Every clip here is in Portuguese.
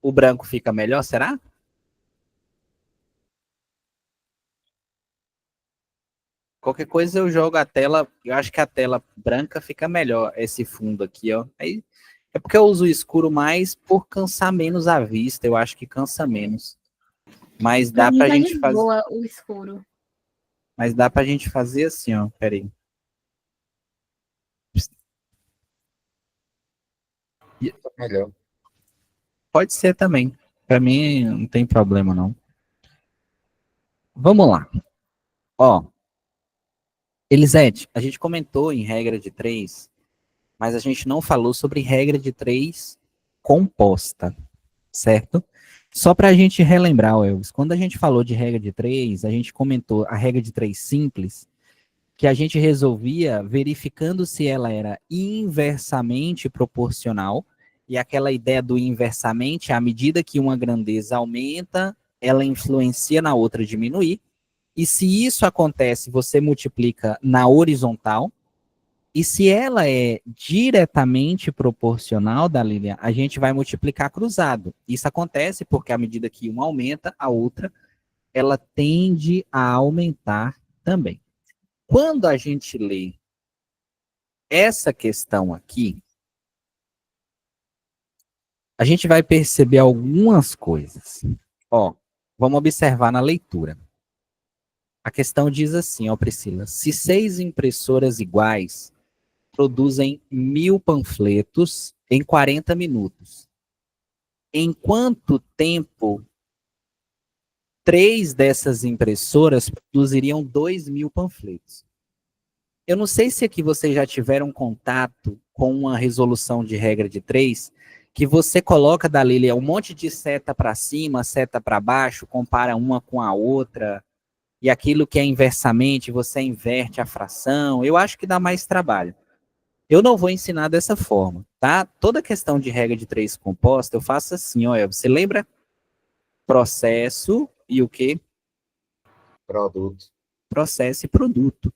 O branco fica melhor, será? Qualquer coisa eu jogo a tela, eu acho que a tela branca fica melhor, esse fundo aqui, ó. Aí, é porque eu uso o escuro mais por cansar menos a vista, eu acho que cansa menos. Mas Pra dá mim pra tá gente de fazer, boa o escuro. mas dá pra gente fazer assim, ó, peraí. Melhor. Pode ser também, pra mim não tem problema não. Vamos lá, ó. Elisete, a gente comentou em regra de três, mas a gente não falou sobre regra de três composta, certo? Só para a gente relembrar, Elvis, quando a gente falou de regra de três, a gente comentou a regra de três simples, que a gente resolvia verificando se ela era inversamente proporcional, e aquela ideia do inversamente, à medida que uma grandeza aumenta, ela influencia na outra diminuir, e se isso acontece, você multiplica na horizontal, e se ela é diretamente proporcional, Dalília, a gente vai multiplicar cruzado. Isso acontece porque à medida que uma aumenta, a outra, ela tende a aumentar também. Quando a gente lê essa questão aqui, a gente vai perceber algumas coisas. Ó, vamos observar na leitura. A questão diz assim, ó, Priscila, se 6 impressoras iguais produzem 1000 panfletos em 40 minutos, em quanto tempo 3 dessas impressoras produziriam 2000 panfletos? Eu não sei se aqui vocês já tiveram contato com uma resolução de regra de 3, que você coloca, Dalília, um monte de seta para cima, seta para baixo, compara uma com a outra, e aquilo que é inversamente, você inverte a fração. Eu acho que dá mais trabalho. Eu não vou ensinar dessa forma, tá? Toda questão de regra de 3 composta, eu faço assim, olha, você lembra processo e o quê? Produto. Processo e produto.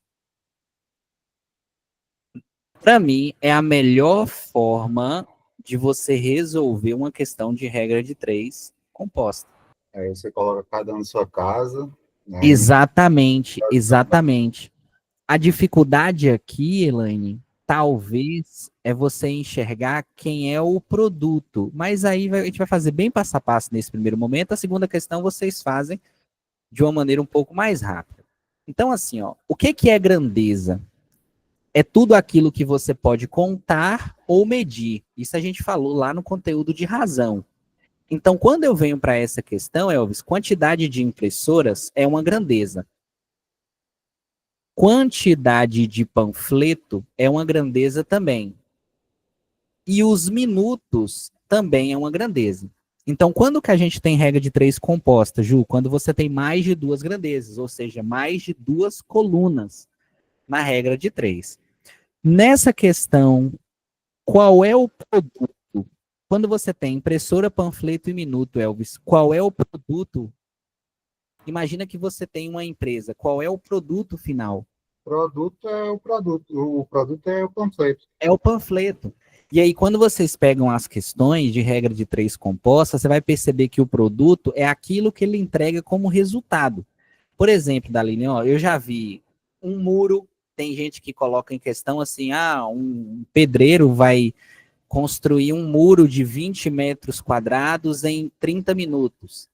Para mim, é a melhor forma de você resolver uma questão de regra de 3 composta. Aí você coloca cada um na sua casa, né? Exatamente, exatamente. A dificuldade aqui, Elaine, talvez é você enxergar quem é o produto. Mas aí a gente vai fazer bem passo a passo nesse primeiro momento. A segunda questão vocês fazem de uma maneira um pouco mais rápida. Então, assim, ó, o que é grandeza? É tudo aquilo que você pode contar ou medir. Isso a gente falou lá no conteúdo de razão. Então, quando eu venho para essa questão, Elvis, quantidade de impressoras é uma grandeza. Quantidade de panfleto é uma grandeza também. E os minutos também é uma grandeza. Então, quando que a gente tem regra de 3 composta, Ju? Quando você tem mais de 2 grandezas, ou seja, mais de 2 colunas na regra de 3. Nessa questão, qual é o produto? Quando você tem impressora, panfleto e minuto, Elvis, qual é o produto? Imagina que você tem uma empresa, qual é o produto final? Produto é o produto. O produto é o panfleto. É o panfleto. E aí, quando vocês pegam as questões de regra de 3 composta, você vai perceber que o produto é aquilo que ele entrega como resultado. Por exemplo, Daline, ó, eu já vi um muro, tem gente que coloca em questão assim, um pedreiro vai construir um muro de 20 metros quadrados em 30 minutos.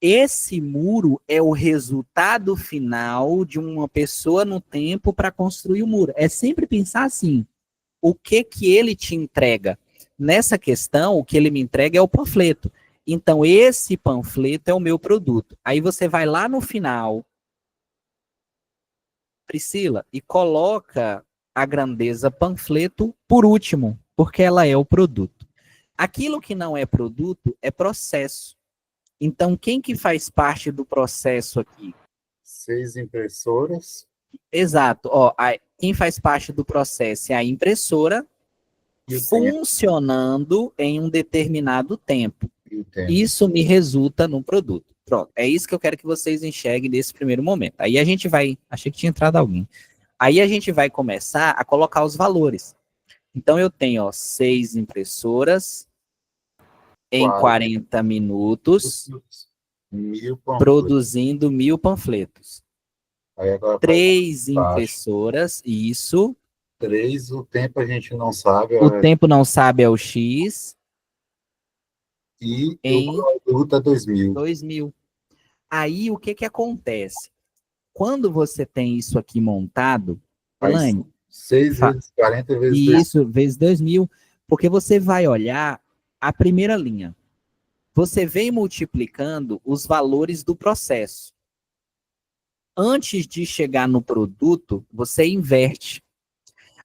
Esse muro é o resultado final de uma pessoa no tempo para construir o muro. É sempre pensar assim, o que ele te entrega? Nessa questão, o que ele me entrega é o panfleto. Então, esse panfleto é o meu produto. Aí você vai lá no final, Priscila, e coloca a grandeza panfleto por último, porque ela é o produto. Aquilo que não é produto é processo. Então, quem que faz parte do processo aqui? 6 impressoras. Exato. Ó, quem faz parte do processo é a impressora E o tempo. funcionando em um determinado tempo. E o tempo. Isso me resulta num produto. Pronto. É isso que eu quero que vocês enxerguem nesse primeiro momento. Aí a gente vai. Achei que tinha entrado alguém. Aí a gente vai começar a colocar os valores. Então eu tenho, ó, 6 impressoras em 40 minutos, 1000 panfletos. produzindo 1000 panfletos. Aí agora 3 baixo. impressoras, isso. 3, o tempo a gente não sabe. O tempo não sabe é o X. E Em o produto é 2000. 2000. Aí, o que que acontece? Quando você tem isso aqui montado, Elaine, 6 vezes 40 vezes 2000. isso, vezes 2000, porque você vai olhar a primeira linha. Você vem multiplicando os valores do processo. Antes de chegar no produto, você inverte.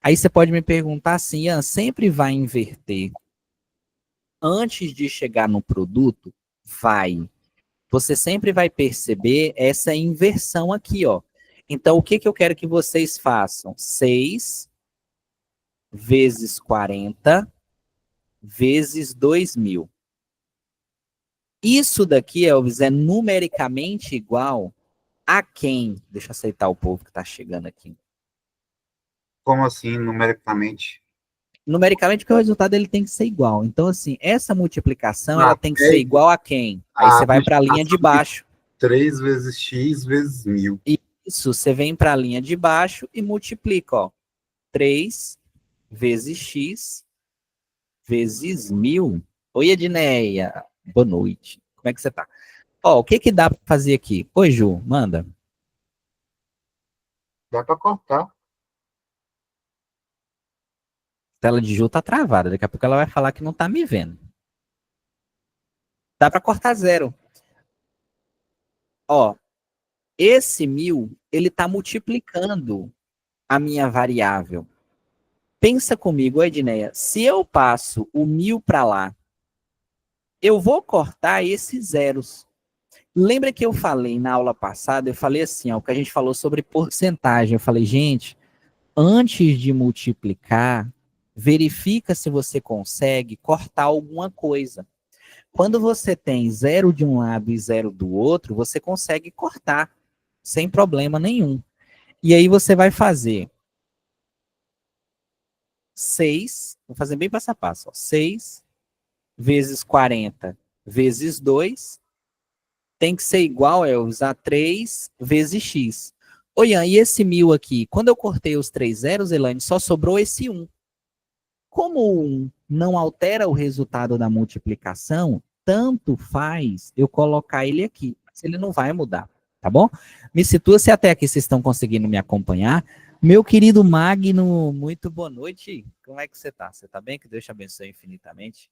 Aí você pode me perguntar assim, Ian, sempre vai inverter? Antes de chegar no produto, vai. Você sempre vai perceber essa inversão aqui, ó. Então, o que que eu quero que vocês façam? 6 vezes 40 vezes 2000. Isso daqui, Elvis, é numericamente igual a quem? Deixa eu aceitar o povo que está chegando aqui. Como assim, numericamente? Numericamente, porque o resultado ele tem que ser igual. Então, assim, essa multiplicação ela tem que ser É igual a quem? Aí você vai para a linha de baixo. 3 vezes x vezes 1000. Isso, você vem para a linha de baixo e multiplica, ó. 3 vezes x vezes 1000. Oi, Edneia. Boa noite. Como é que você tá? Ó, o que que dá para fazer aqui? Oi, Ju, manda. Dá para cortar. A tela de Ju tá travada. Daqui a pouco ela vai falar que não tá me vendo. Dá para cortar zero. Ó, esse 1000, ele tá multiplicando a minha variável. Pensa comigo, Edneia. Se eu passo o 1000 para lá, eu vou cortar esses zeros. Lembra que eu falei na aula passada, eu falei assim, ó, o que a gente falou sobre porcentagem. Eu falei, gente, antes de multiplicar, verifica se você consegue cortar alguma coisa. Quando você tem zero de um lado e zero do outro, você consegue cortar, sem problema nenhum. E aí você vai fazer 6, vou fazer bem passo a passo, ó, 6 vezes 40 vezes 2 tem que ser igual, Elvis, a 3 vezes x. Oi, Ian, e esse 1000 aqui? Quando eu cortei os 3 zeros, Elaine, só sobrou esse 1. Como o 1 não altera o resultado da multiplicação, tanto faz eu colocar ele aqui. Mas ele não vai mudar, tá bom? Me situa se até aqui vocês estão conseguindo me acompanhar. Meu querido Magno, muito boa noite. Como é que você tá? Você tá bem? Que Deus te abençoe infinitamente.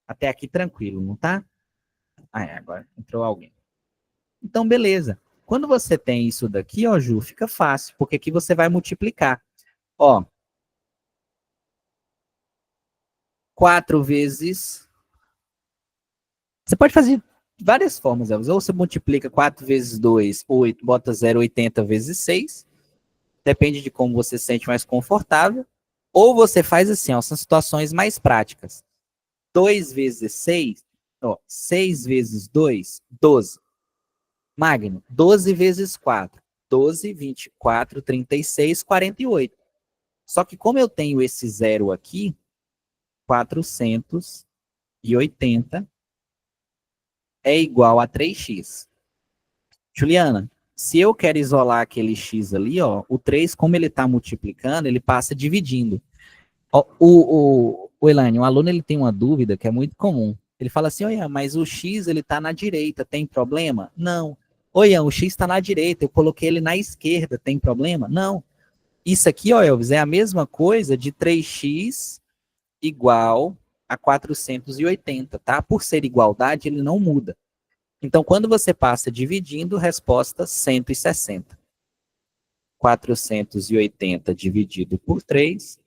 Até aqui tranquilo, não tá? Ah, é, agora entrou alguém. Então, beleza. Quando você tem isso daqui, ó, Ju, fica fácil, porque aqui você vai multiplicar. Ó, 4 vezes... Você pode fazer várias formas, Elvis. Ou você multiplica 4 vezes 2, 8, bota 0,80 vezes 6. Depende de como você se sente mais confortável. Ou você faz assim, ó, são situações mais práticas. 2 vezes 6, ó, 6 vezes 2, 12. Magno, 12 vezes 4, 12, 24, 36, 48. Só que como eu tenho esse zero aqui, 480 é igual a 3x. Juliana, se eu quero isolar aquele x ali, ó, o 3, como ele está multiplicando, ele passa dividindo. Ó, o Elaine, o aluno ele tem uma dúvida que é muito comum. Ele fala assim, olha, mas o x ele está na direita, tem problema? Não. Oi, o x está na direita, eu coloquei ele na esquerda, tem problema? Não. Isso aqui, ó, Elvis, é a mesma coisa de 3x igual a 480, tá? Por ser igualdade, ele não muda. Então, quando você passa dividindo, resposta 160. 480 dividido por 3,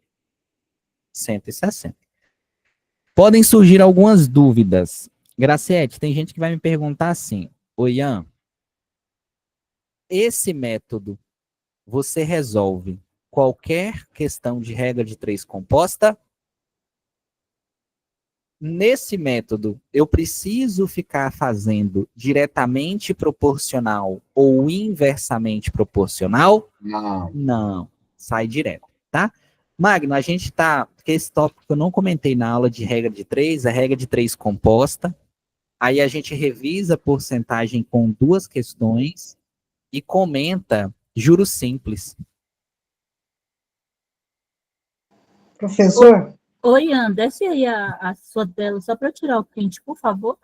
160. Podem surgir algumas dúvidas. Graciete, tem gente que vai me perguntar assim, oi, Ian, esse método você resolve qualquer questão de regra de 3 composta? Nesse método, eu preciso ficar fazendo diretamente proporcional ou inversamente proporcional? Não. Não, sai direto, tá? Magno, a gente tá, porque esse tópico que eu não comentei na aula de regra de três, é regra de três composta. Aí a gente revisa a porcentagem com duas questões e comenta juros simples. Professor, Oi, Ian, desce aí a sua tela só para eu tirar o print, por favor.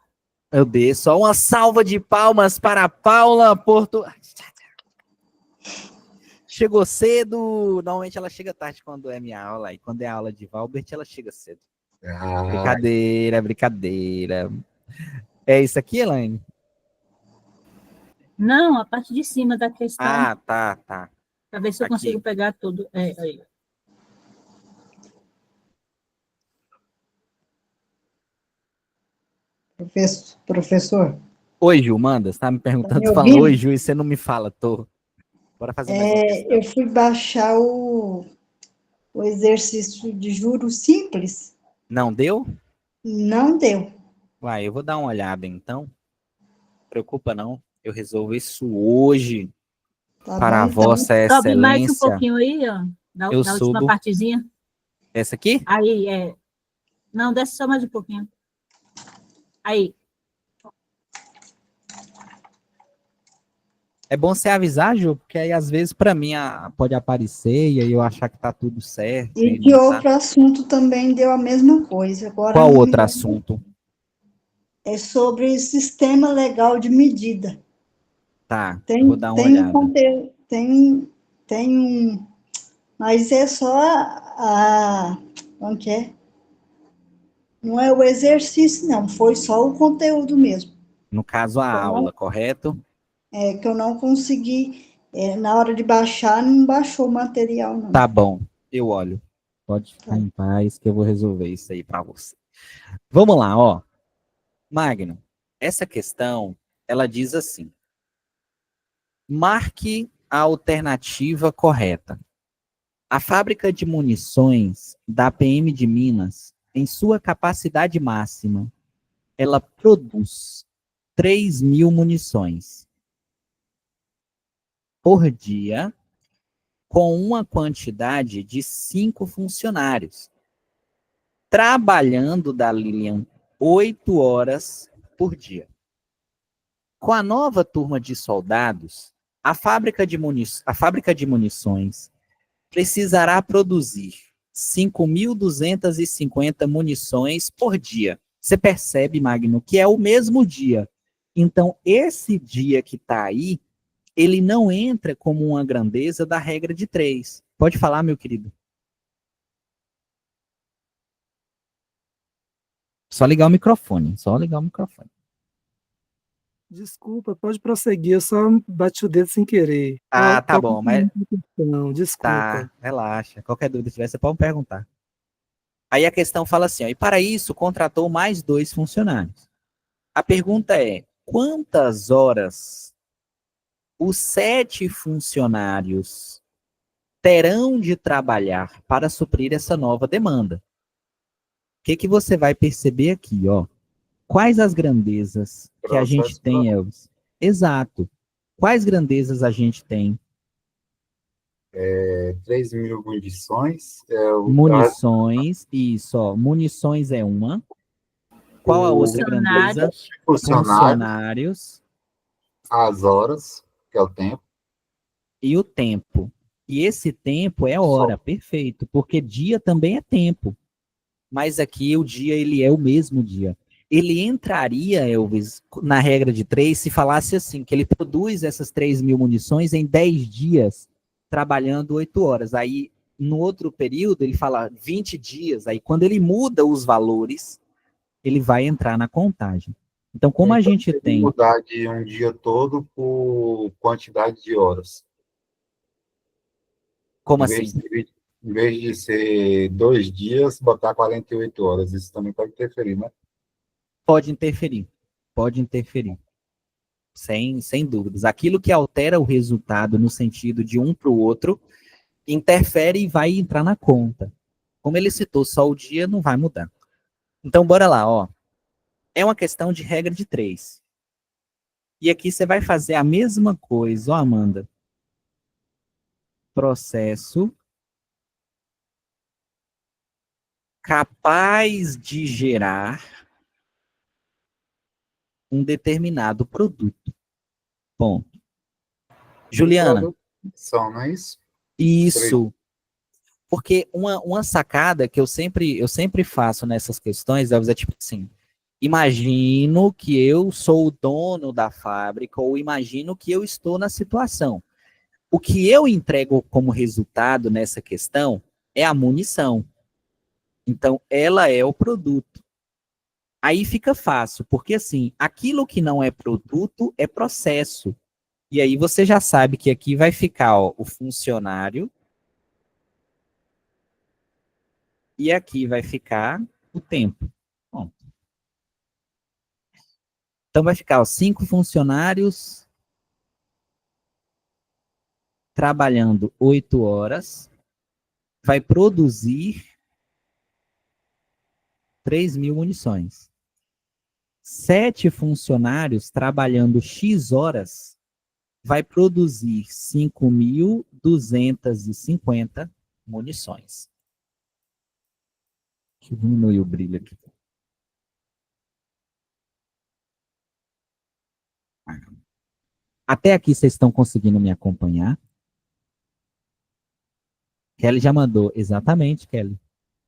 Eu dei só uma salva de palmas para a Paula Porto. Chegou cedo. Normalmente ela chega tarde quando é minha aula. E quando é a aula de Valbert, ela chega cedo. Brincadeira, brincadeira. É isso aqui, Elaine? Não, a parte de cima da questão, Ah, tá. para ver se eu Aqui. consigo pegar tudo. Aí. professor, Oi, Ju, manda. Você tá me tá perguntando, me tu falou oi, ouvindo? Ju, e você não me fala. Tô. Bora fazer mais uma questão. Eu fui baixar o exercício de juros simples, Não deu? não deu. Uai, eu vou dar uma olhada então. Não preocupa não. Eu resolvo isso hoje Tá para bom, a então? Vossa Sobe mais um Excelência. pouquinho aí, Ian, da Eu última subo. partezinha. Essa aqui? Aí, Não, desce só mais um pouquinho. Aí. É bom você avisar, Ju, porque aí às vezes para mim pode aparecer e aí eu achar que tá tudo certo E e de não tá. outro assunto também deu a mesma coisa. Agora Qual não me outro lembro. assunto? É sobre sistema legal de medida. Tá, eu vou Tem, dar uma tem um olhada. conteúdo, tem um, mas é só como que é? Não é o exercício, não, foi só o conteúdo mesmo. No caso, a Eu aula, não, correto? que eu não consegui, na hora de baixar, não baixou o material, não. Tá bom, eu olho. Pode Tá. ficar em paz que eu vou resolver isso aí para você. Vamos lá, ó. Magno, essa questão, ela diz assim: marque a alternativa correta. A fábrica de munições da PM de Minas, em sua capacidade máxima, ela produz 3.000 munições por dia, com uma quantidade de 5 funcionários, trabalhando da Lilian 8 horas por dia. Com a nova turma de soldados, a fábrica de munições precisará produzir 5.250 munições por dia. Você percebe, Magno, que é o mesmo dia. Então, esse dia que está aí, ele não entra como uma grandeza da regra de três. Pode falar, meu querido. Só ligar o microfone, só ligar o microfone. Desculpa, pode prosseguir, eu só bati o dedo sem querer. Ah, tá Tô bom, mas Não, tá, desculpa. relaxa. Qualquer dúvida que tiver, você pode me perguntar. Aí a questão fala assim, ó, e para isso contratou mais 2 funcionários. A pergunta é, quantas horas os 7 funcionários terão de trabalhar para suprir essa nova demanda? O que que você vai perceber aqui, ó? Quais as grandezas que a gente tem, Elvis? Exato. Quais grandezas a gente tem? 3.000 munições. Munições, isso, ó. Munições é uma. Qual a outra grandeza? Funcionários. Funcionários As horas, que é o tempo. e o tempo. E esse tempo é hora, perfeito, porque dia também é tempo. Mas aqui o dia ele é o mesmo dia. Ele entraria, Elvis, na regra de 3 se falasse assim, que ele produz essas 3.000 munições em 10 dias, trabalhando 8 horas. Aí, no outro período, ele fala 20 dias. Aí, quando ele muda os valores, ele vai entrar na contagem. Então, como a gente tem... Mudar de um dia todo por quantidade de horas. Como Em assim? em vez de ser 2 dias, botar 48 horas. Isso também pode interferir, né? Pode interferir. Pode interferir. Sem dúvidas. Aquilo que altera o resultado no sentido de um para o outro, interfere e vai entrar na conta. Como ele citou só o dia, não vai mudar. Então, bora lá, ó. É uma questão de regra de 3. E aqui você vai fazer a mesma coisa, ó, Amanda. Processo capaz de gerar um determinado produto. Ponto. Juliana, São, não é isso? isso. Porque uma sacada que eu sempre faço nessas questões, Elvis, é tipo assim, imagino que eu sou o dono da fábrica, ou imagino que eu estou na situação. O que eu entrego como resultado nessa questão é a munição. Então, ela é o produto. Aí fica fácil, porque assim, aquilo que não é produto é processo. E aí você já sabe que aqui vai ficar, ó, o funcionário, e aqui vai ficar o tempo. Bom, então vai ficar, ó, 5 funcionários trabalhando 8 horas, vai produzir 3.000 munições. 7 funcionários trabalhando X horas vai produzir 5.250 munições. Deixa eu diminuir o brilho aqui. Até aqui vocês estão conseguindo me acompanhar? Kelly já mandou. Exatamente, Kelly.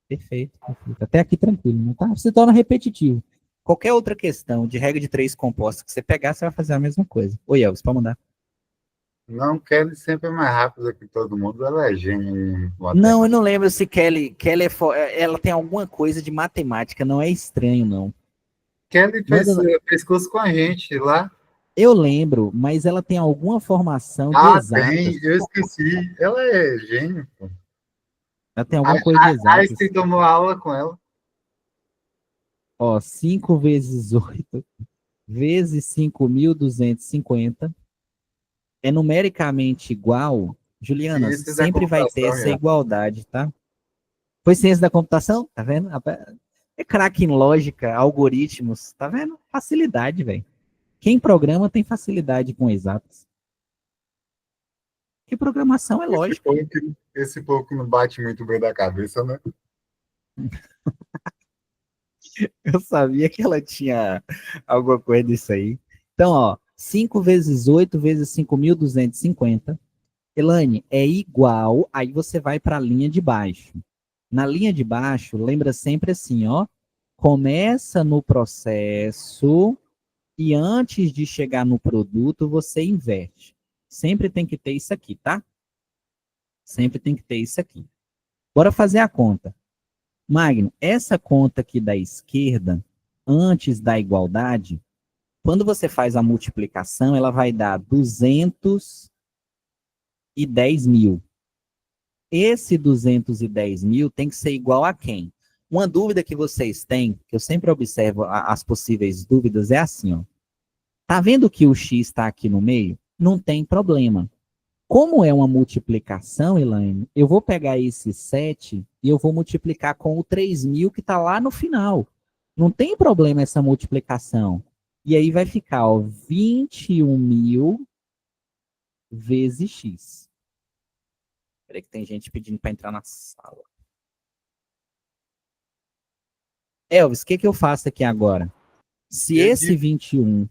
Perfeito, perfeito. Até aqui tranquilo, não tá? Se torna repetitivo. Qualquer outra questão de regra de 3 compostos que você pegar, você vai fazer a mesma coisa. Oi, Elvis, pode mandar. Não, Kelly sempre é mais rápida que todo mundo, ela é gênio em Não, matemática. eu não lembro se Kelly ela tem alguma coisa de matemática, não é estranho, não. Kelly Manda, fez curso com a gente lá. eu lembro, mas ela tem alguma formação de Ah, exatas. tem, eu esqueci. Ela é gênio, pô. Ela tem alguma coisa de exatas. Einstein tomou aula com ela. Ó, 5 vezes 8 vezes 5.250 é numericamente igual. Juliana, Ciência da sempre vai ter computação, essa já. igualdade, tá? Foi ciência da computação? Tá vendo? É craque em lógica, algoritmos, tá vendo? Facilidade, velho. Quem programa tem facilidade com exatas. Que programação é lógica. Esse povo que não bate muito bem da cabeça, né? Eu sabia que ela tinha alguma coisa disso aí. Então, ó, 5 vezes 8 vezes 5.250. Elaine, é igual, aí você vai para a linha de baixo. Na linha de baixo, lembra sempre assim, ó. Começa no processo e antes de chegar no produto, você inverte. Sempre tem que ter isso aqui, tá? Sempre tem que ter isso aqui. Bora fazer a conta. Magno, essa conta aqui da esquerda, antes da igualdade, quando você faz a multiplicação, ela vai dar 210.000. Esse 210.000 tem que ser igual a quem? Uma dúvida que vocês têm, que eu sempre observo as possíveis dúvidas, é assim, ó. Tá vendo que o x está aqui no meio? Não tem problema. Como é uma multiplicação, Elaine, eu vou pegar esse 7 e eu vou multiplicar com o 3.000 que está lá no final. Não tem problema essa multiplicação. E aí vai ficar, ó, 21.000 vezes x. Peraí que tem gente pedindo para entrar na sala. Elvis, o que eu faço aqui agora? Se Eu, esse 21...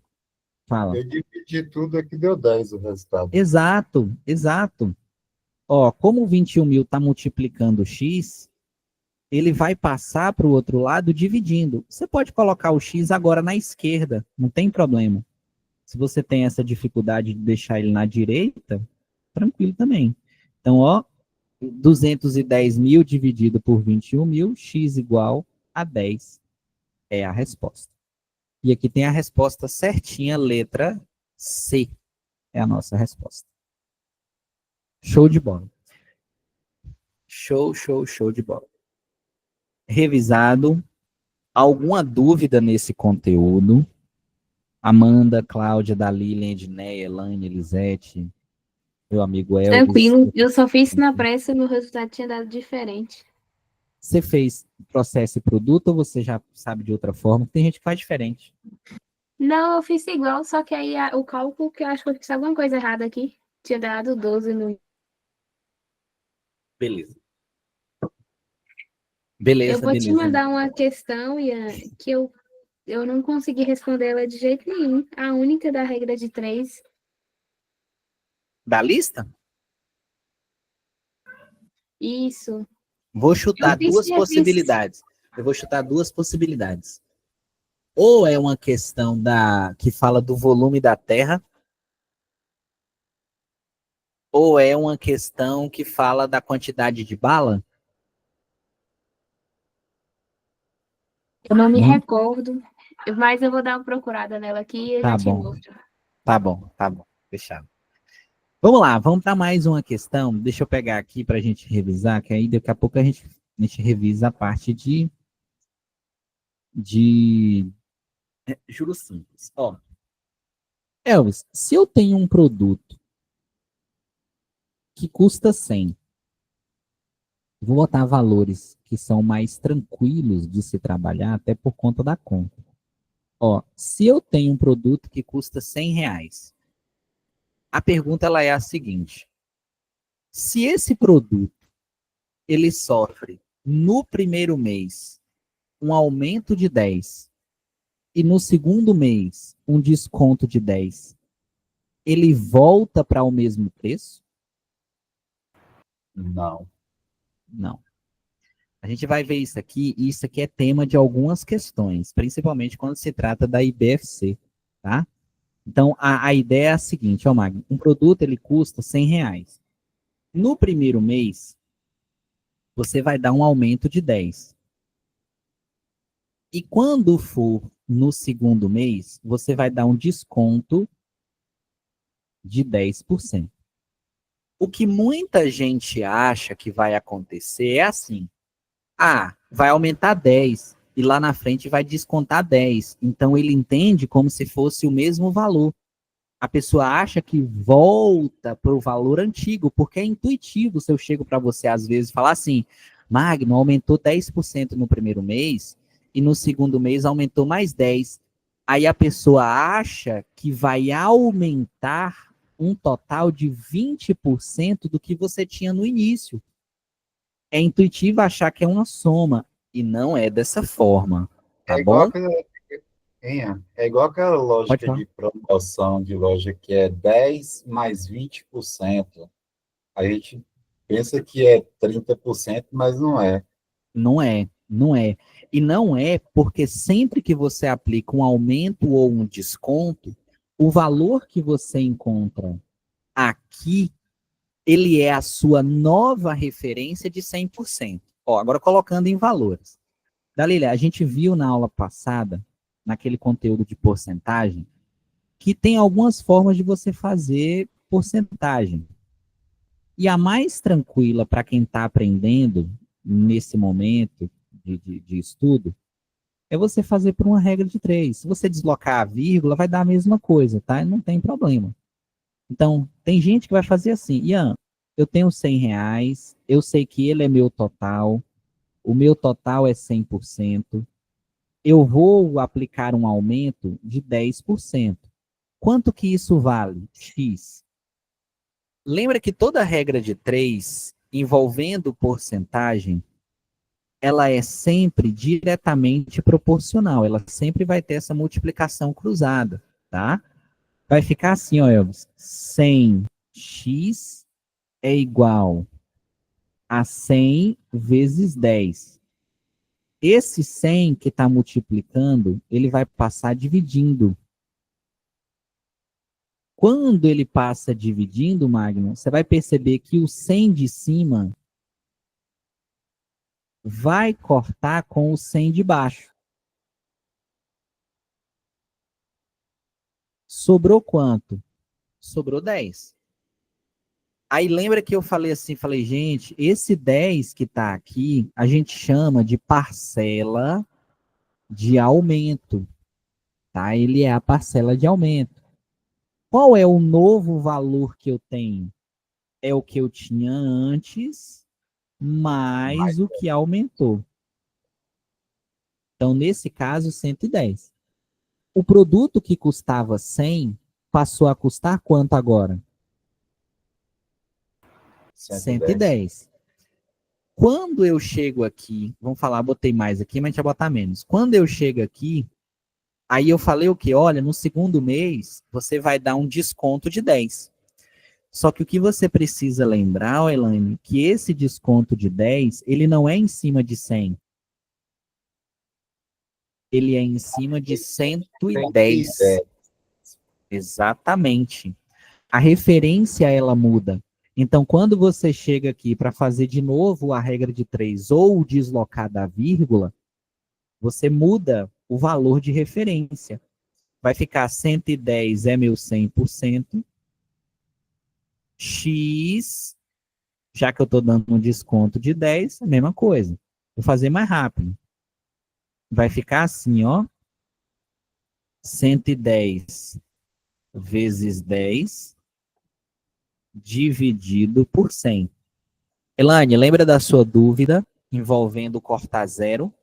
Fala. eu dividi tudo aqui, deu 10 o resultado. Exato, exato. Ó, como o 21.000 está multiplicando x, ele vai passar para o outro lado dividindo. Você pode colocar o x agora na esquerda, não tem problema. Se você tem essa dificuldade de deixar ele na direita, tranquilo também. Então, ó, 210.000 dividido por 21.000, x igual a 10 é a resposta. E aqui tem a resposta certinha, letra C é a nossa resposta. Show de bola. Show, show, show de bola. Revisado. Alguma dúvida nesse conteúdo? Amanda, Cláudia, Dalila, Edneia, Elaine, Elisete, meu amigo Elvis. Tranquilo, eu só fiz na pressa e meu resultado tinha dado diferente. Você fez processo e produto ou você já sabe de outra forma? Tem gente que faz diferente. Não, eu fiz igual, só que aí o cálculo que eu acho que eu fiz alguma coisa errada aqui. Tinha dado 12 no. Beleza. Beleza, Eu vou te beleza. mandar uma questão, Ian, que eu não consegui responder ela de jeito nenhum. A única da regra de 3. Da lista? Isso. Vou Eu chutar fiz, duas possibilidades. Eu vou chutar duas possibilidades. Ou é uma questão que fala do volume da Terra, ou é uma questão que fala da quantidade de bala? Eu não me Hum? recordo, mas eu vou dar uma procurada nela aqui e eu Tá já te bom, mostro. tá bom, fechado. Vamos lá, vamos para mais uma questão. Deixa eu pegar aqui para a gente revisar, que aí daqui a pouco a gente revisa a parte de juros simples. Ó, Elvis, se eu tenho um produto que custa 100, vou botar valores que são mais tranquilos de se trabalhar, até por conta da conta. Ó, se eu tenho um produto que custa R$ 100, a pergunta ela é a seguinte: se esse produto ele sofre no primeiro mês um aumento de 10 e no segundo mês um desconto de 10, ele volta para o mesmo preço? Não. Não. A gente vai ver isso aqui, e isso aqui é tema de algumas questões, principalmente quando se trata da IBFC, tá? Então, a ideia é a seguinte, ó, Magno, um produto ele custa R$ 100. No primeiro mês, você vai dar um aumento de 10. E quando for no segundo mês, você vai dar um desconto de 10%. O que muita gente acha que vai acontecer é assim: ah, vai aumentar 10 e lá na frente vai descontar 10. Então ele entende como se fosse o mesmo valor. A pessoa acha que volta para o valor antigo, porque é intuitivo se eu chego para você às vezes e falar assim: Magno, aumentou 10% no primeiro mês e no segundo mês aumentou mais 10%. Aí a pessoa acha que vai aumentar um total de 20% do que você tinha no início. É intuitivo achar que é uma soma, e não é dessa forma, tá É igual bom? aquela, é igual aquela Pode lógica falar. de promoção de loja que é 10 mais 20%. A gente pensa que é 30%, mas não é. Não é, não é. E não é porque sempre que você aplica um aumento ou um desconto, o valor que você encontra aqui, ele é a sua nova referência de 100%. Ó, agora colocando em valores. Dalília, a gente viu na aula passada, naquele conteúdo de porcentagem, que tem algumas formas de você fazer porcentagem. E a mais tranquila para quem está aprendendo nesse momento de estudo é você fazer por uma regra de 3. Se você deslocar a vírgula, vai dar a mesma coisa, tá? Não tem problema. Então, tem gente que vai fazer assim: Ian, eu tenho R$ 100, eu sei que ele é meu total, o meu total é 100%, eu vou aplicar um aumento de 10%. Quanto que isso vale? X. Lembra que toda regra de 3 envolvendo porcentagem, ela é sempre diretamente proporcional, ela sempre vai ter essa multiplicação cruzada, tá? Vai ficar assim, ó, Elvis, 100x é igual a 100 vezes 10. Esse 100 que está multiplicando, ele vai passar dividindo. Quando ele passa dividindo, Magno, você vai perceber que o 100 de cima vai cortar com o 100 de baixo. Sobrou quanto? Sobrou 10. Aí lembra que eu falei assim, falei, gente, esse 10 que está aqui, a gente chama de parcela de aumento, tá? Ele é a parcela de aumento. Qual é o novo valor que eu tenho? É o que eu tinha antes, mais o que aumentou. Então, nesse caso, 110. O produto que custava 100 passou a custar quanto agora? 110. 110. Quando eu chego aqui, vamos falar, botei mais aqui, mas a gente vai botar menos. Quando eu chego aqui, aí eu falei o quê? Olha, no segundo mês, você vai dar um desconto de 10. Só que o que você precisa lembrar, ó, Elaine, que esse desconto de 10, ele não é em cima de 100. Ele é em cima de 110. 110. Exatamente. A referência, ela muda. Então, quando você chega aqui para fazer de novo a regra de 3 ou deslocar da vírgula, você muda o valor de referência. Vai ficar 110 é meu 100%. X, já que eu estou dando um desconto de 10, a mesma coisa. Vou fazer mais rápido. Vai ficar assim, ó. 110 vezes 10 dividido por 100. Elaine, lembra da sua dúvida envolvendo cortar zero?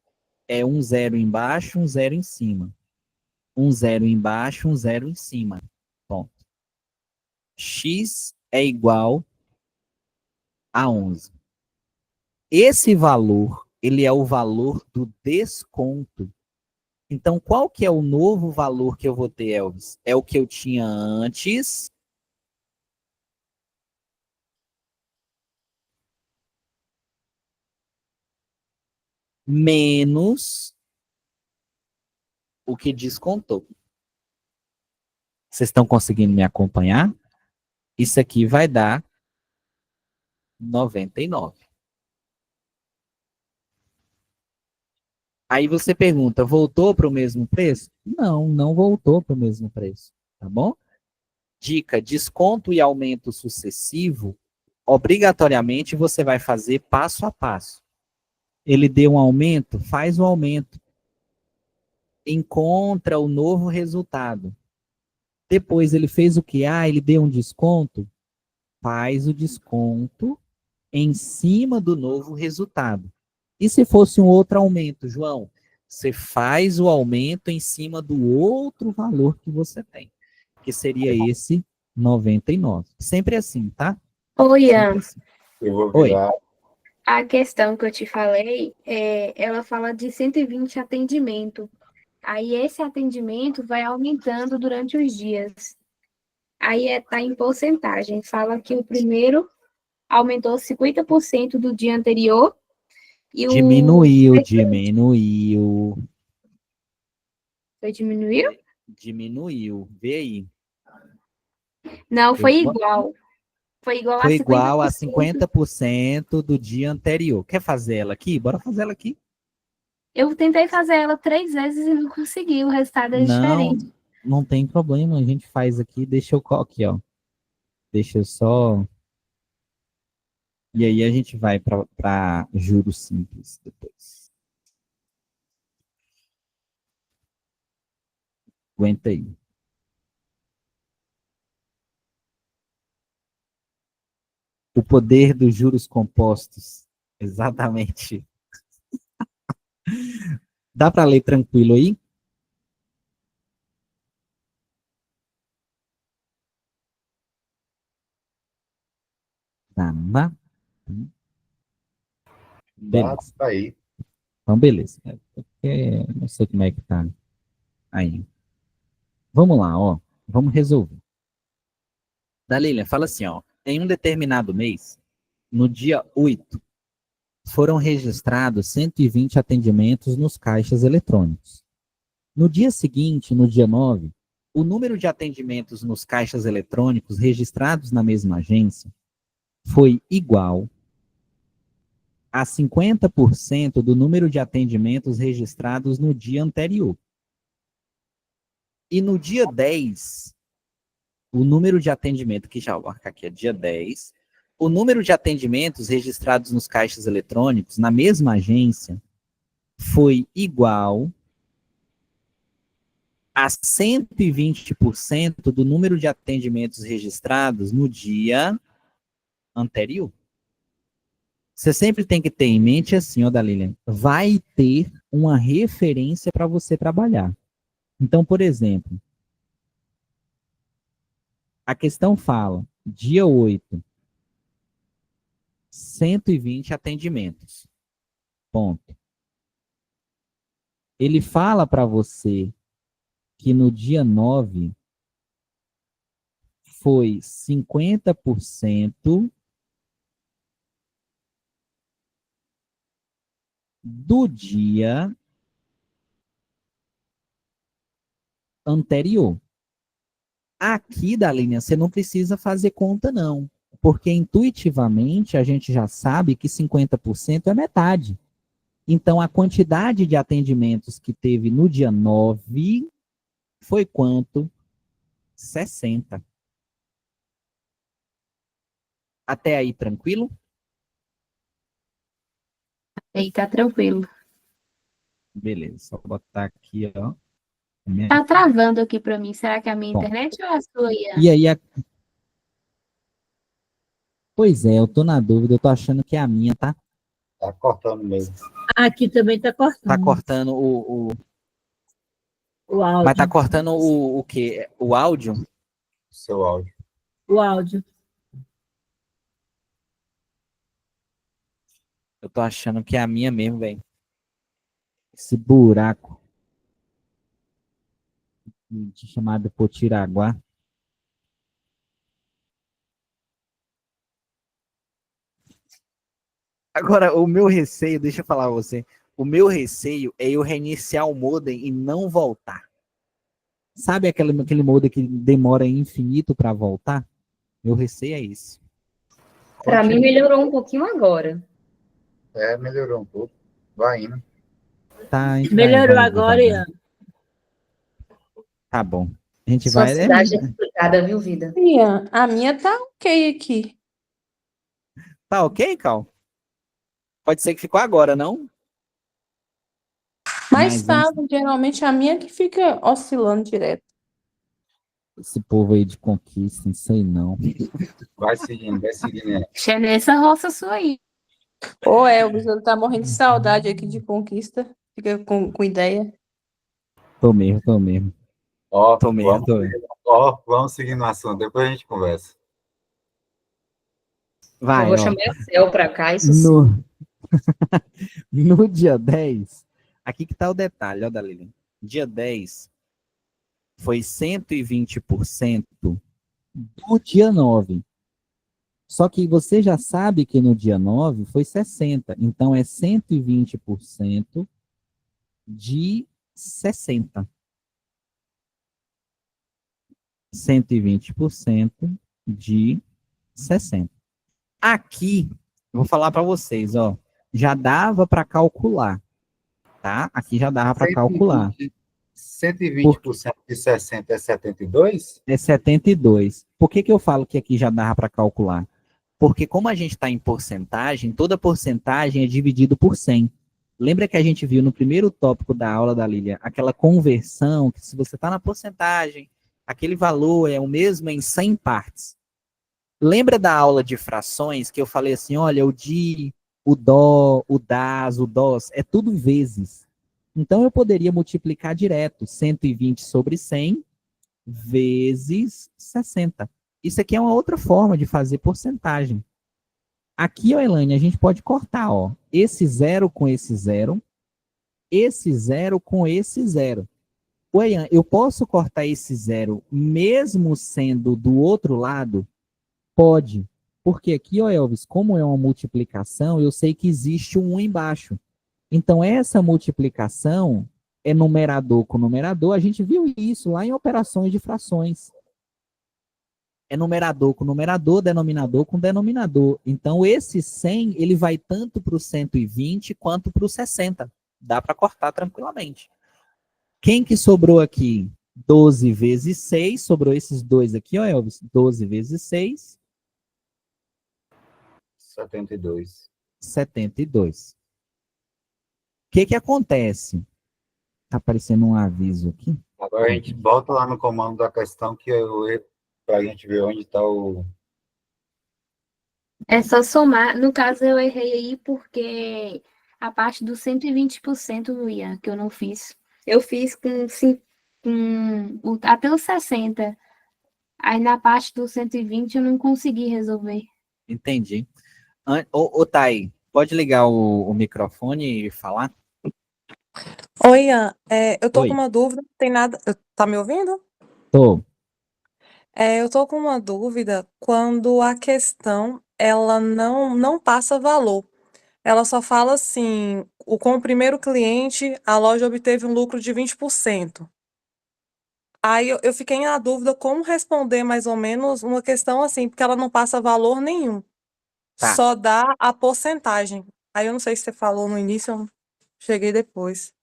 É um zero embaixo, um zero em cima. Um zero embaixo, um zero em cima. Ponto. X é igual a 11. Esse valor, ele é o valor do desconto. Então, qual que é o novo valor que eu vou ter, Elvis? É o que eu tinha antes menos o que descontou. Vocês estão conseguindo me acompanhar? Isso aqui vai dar 99. Aí você pergunta, voltou para o mesmo preço? Não, não voltou para o mesmo preço, tá bom? Dica, desconto e aumento sucessivo, obrigatoriamente você vai fazer passo a passo. Ele deu um aumento, faz o aumento. Encontra o novo resultado. Depois ele fez o que? Ele deu um desconto? Faz o desconto em cima do novo resultado. E se fosse um outro aumento, João? Você faz o aumento em cima do outro valor que você tem, que seria esse 99. Sempre assim, tá? Oi, Sempre Ian, assim. Eu vou Oi. virar. a questão que eu te falei, ela fala de 120 atendimento. Aí esse atendimento vai aumentando durante os dias. Aí tá em porcentagem. Fala que o primeiro aumentou 50% do dia anterior e Diminuiu. Foi diminuiu? Diminuiu. Vê aí. Não, Eu foi vou- igual. Foi igual a Foi igual a 50%. 50% do dia anterior. Quer fazer ela aqui? Bora fazer ela aqui. Eu tentei fazer ela 3 vezes e não consegui. O resultado é Não, diferente. não tem problema. A gente faz aqui. Deixa eu aqui, ó. Deixa eu só. E aí a gente vai para juros simples depois. Aguenta aí. O poder dos juros compostos. Exatamente. Dá para ler tranquilo aí? Tá, não dá? Dá Beleza. aí. Então, beleza. Não sei como é que tá aí. Vamos lá, ó. Vamos resolver. Dalília, fala assim, ó. Em um determinado mês, no dia 8, foram registrados 120 atendimentos nos caixas eletrônicos. No dia seguinte, no dia 9, o número de atendimentos nos caixas eletrônicos registrados na mesma agência foi igual a 50% do número de atendimentos registrados no dia anterior. E no dia 10, o número de atendimento, que já vou marcar aqui é dia 10, o número de atendimentos registrados nos caixas eletrônicos na mesma agência foi igual a 120% do número de atendimentos registrados no dia anterior. Você sempre tem que ter em mente assim, ó, Dalilian, vai ter uma referência para você trabalhar. Então, por exemplo, a questão fala, dia 8, 120 atendimentos. Ponto. Ele fala para você que no dia 9 foi 50% do dia anterior. Aqui, Dalinha, você não precisa fazer conta, não. Porque intuitivamente a gente já sabe que 50% é metade. Então, a quantidade de atendimentos que teve no dia 9 foi quanto? 60. Até aí, tranquilo? Aí tá tranquilo. Beleza, só botar aqui, ó. Tá travando aqui pra mim. Será que é a minha Bom. internet ou a sua, Ian? E aí, pois é, eu tô na dúvida, eu tô achando que é a minha, tá? Tá cortando mesmo. Aqui também tá Tá cortando cortando o áudio. Mas tá cortando o quê? O áudio? O seu áudio. O áudio. Eu tô achando que é a minha mesmo, velho. Esse buraco. Chamado Potiraguá. Agora, o meu receio, deixa eu falar a você. O meu receio é eu reiniciar o modem e não voltar. Sabe aquele modem que demora infinito para voltar? Meu receio é isso. Para mim melhorou um pouquinho agora. É, melhorou um pouco. Vai indo. Tá, a gente Melhorou vai agora, devagar. Ian. Tá bom. A gente Sua vai. cidade é complicada, viu, vida? Ian, a minha tá ok aqui. Tá ok, Cal? Pode ser que ficou agora, não? Mas Mas tá, vamos- geralmente a minha que fica oscilando direto. Esse povo aí de conquista, não sei não. Vai seguindo, vai seguindo. É nessa roça sua aí. Ô, Elvis, ele tá morrendo de saudade aqui de conquista. Fica com ideia. Tô mesmo. Ó, Tô mesmo. vamos seguindo o assunto, depois a gente conversa. Eu Vai, vou ó. chamar a Cel para cá, isso sim. No, no dia 10, aqui que tá o detalhe, ó, Dalila. Dia 10 foi 120% do dia 9. Só que você já sabe que no dia 9 foi 60. Então é 120% de 60. 120% de 60. Aqui, eu vou falar para vocês, ó, já dava para calcular, tá? Aqui já dava para calcular. 120% de 60 é 72? É 72. Por que eu falo que aqui já dava para calcular? Porque como a gente está em porcentagem, toda porcentagem é dividido por 100. Lembra que a gente viu no primeiro tópico da aula da Lília, aquela conversão, que se você está na porcentagem, aquele valor é o mesmo em 100 partes. Lembra da aula de frações que eu falei assim, olha, o di, o dó, o das, o dós, é tudo vezes. Então eu poderia multiplicar direto, 120 sobre 100 vezes 60. Isso aqui é uma outra forma de fazer porcentagem. Aqui, ó, Elaine, a gente pode cortar, ó, esse zero com esse zero com esse zero. Oi, Ian, eu posso cortar esse zero mesmo sendo do outro lado? Pode. Porque aqui, ó, Elvis, como é uma multiplicação, eu sei que existe um 1 embaixo. Então, essa multiplicação é numerador com numerador. A gente viu isso lá em operações de frações. É numerador com numerador, denominador com denominador. Então, esse 100, ele vai tanto para o 120 quanto para o 60. Dá para cortar tranquilamente. Quem que sobrou aqui? 12 vezes 6. Sobrou esses dois aqui, ó, Elvis. 12 vezes 6. 72. 72. O que acontece? Tá aparecendo um aviso aqui. Agora a gente volta lá no comando da questão que para a gente ver onde está o... É só somar. No caso, eu errei aí porque a parte dos 120%, Ian, que eu não fiz. Eu fiz até os 60. Aí na parte dos 120 eu não consegui resolver. Entendi. Ô, Thay, pode ligar o microfone e falar? Oi, Ian, eu tô com Oi, uma dúvida, não tem nada. Tá me ouvindo? tô. Eu tô com uma dúvida quando a questão ela não passa valor. Ela só fala assim, com o primeiro cliente, a loja obteve um lucro de 20%. Aí eu fiquei na dúvida como responder mais ou menos uma questão assim, porque ela não passa valor nenhum, Tá. só dá a porcentagem. Aí eu não sei se você falou no início, eu cheguei depois.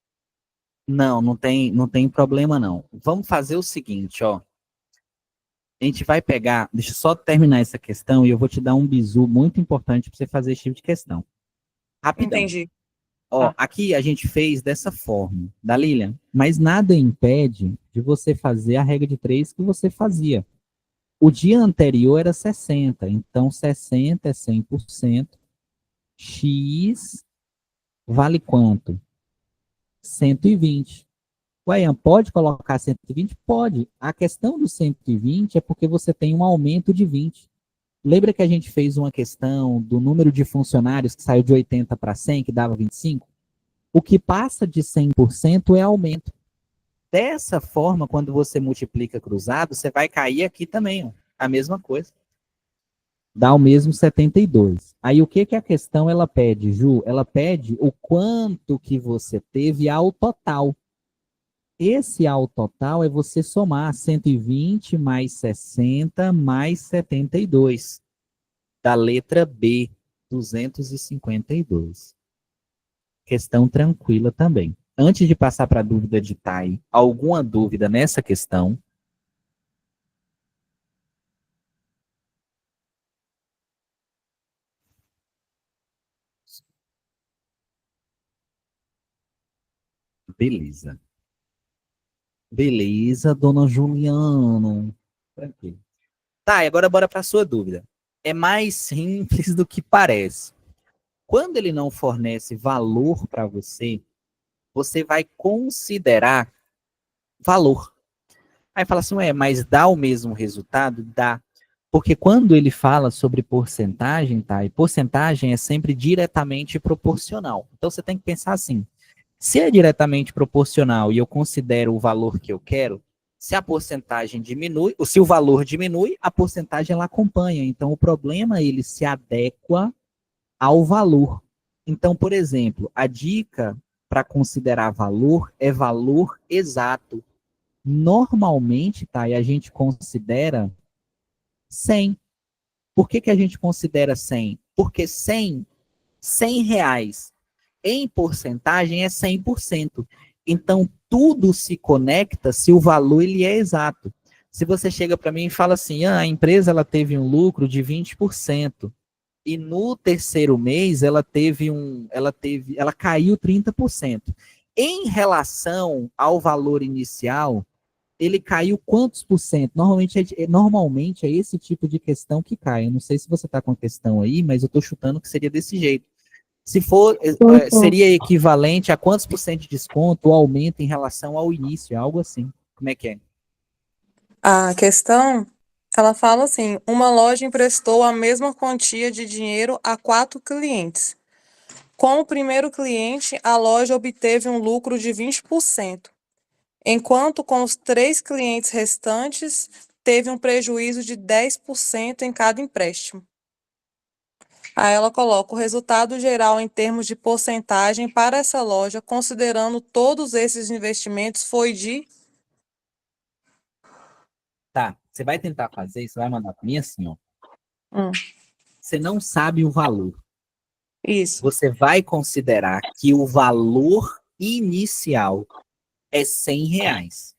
Não tem problema não. Vamos fazer o seguinte, ó. A gente vai pegar, deixa eu só terminar essa questão e eu vou te dar um bizu muito importante para você fazer esse tipo de questão. Rapidão. Entendi. Ó, Tá. aqui a gente fez dessa forma, da Lilian, mas nada impede de você fazer a regra de 3 que você fazia. O dia anterior era 60, então 60 é 100%, X vale quanto? 120. Ué, Ian, pode colocar 120? Pode. A questão do 120 é porque você tem um aumento de 20. Lembra que a gente fez uma questão do número de funcionários que saiu de 80 para 100, que dava 25? O que passa de 100% é aumento. Dessa forma, quando você multiplica cruzado, você vai cair aqui também, ó, a mesma coisa. Dá o mesmo 72. Aí o que que a questão ela pede, Ju? Ela pede o quanto que você teve ao total. Esse ao total é você somar 120 mais 60 mais 72. Da letra B, 252. Questão tranquila também. Antes de passar para a dúvida de Thay, alguma dúvida nessa questão? Beleza. Beleza, dona Juliana. Tranquilo. Tá, e agora bora para a sua dúvida. É mais simples do que parece. Quando ele não fornece valor para você, você vai considerar valor. Aí fala assim, ué, mas dá o mesmo resultado? Dá. Porque quando ele fala sobre porcentagem, tá? E porcentagem é sempre diretamente proporcional. Então você tem que pensar assim: se é diretamente proporcional e eu considero o valor que eu quero, se a porcentagem diminui, ou se o valor diminui, a porcentagem ela acompanha. Então o problema ele se adequa ao valor. Então, por exemplo, a dica para considerar valor é valor exato. Normalmente, tá? E a gente considera 100. Por que que a gente considera 100? Porque 100 reais em porcentagem é 100%. Então, tudo se conecta se o valor ele é exato. Se você chega para mim e fala assim, a empresa ela teve um lucro de 20%, e no terceiro mês ela caiu 30%. Em relação ao valor inicial, ele caiu quantos por cento? Normalmente é esse tipo de questão que cai. Eu não sei se você está com a questão aí, mas eu estou chutando que seria desse jeito. Se for, seria equivalente a quantos por cento de desconto ou aumento em relação ao início, algo assim. Como é que é? A questão, ela fala assim, uma loja emprestou a mesma quantia de dinheiro a 4 clientes. Com o primeiro cliente, a loja obteve um lucro de 20%, enquanto com os 3 clientes restantes, teve um prejuízo de 10% em cada empréstimo. Aí ela coloca o resultado geral em termos de porcentagem para essa loja, considerando todos esses investimentos, foi de... Tá, você vai tentar fazer, você vai mandar para mim assim, ó. Hum, Você não sabe o valor. isso. Você vai considerar que o valor inicial é 100 reais.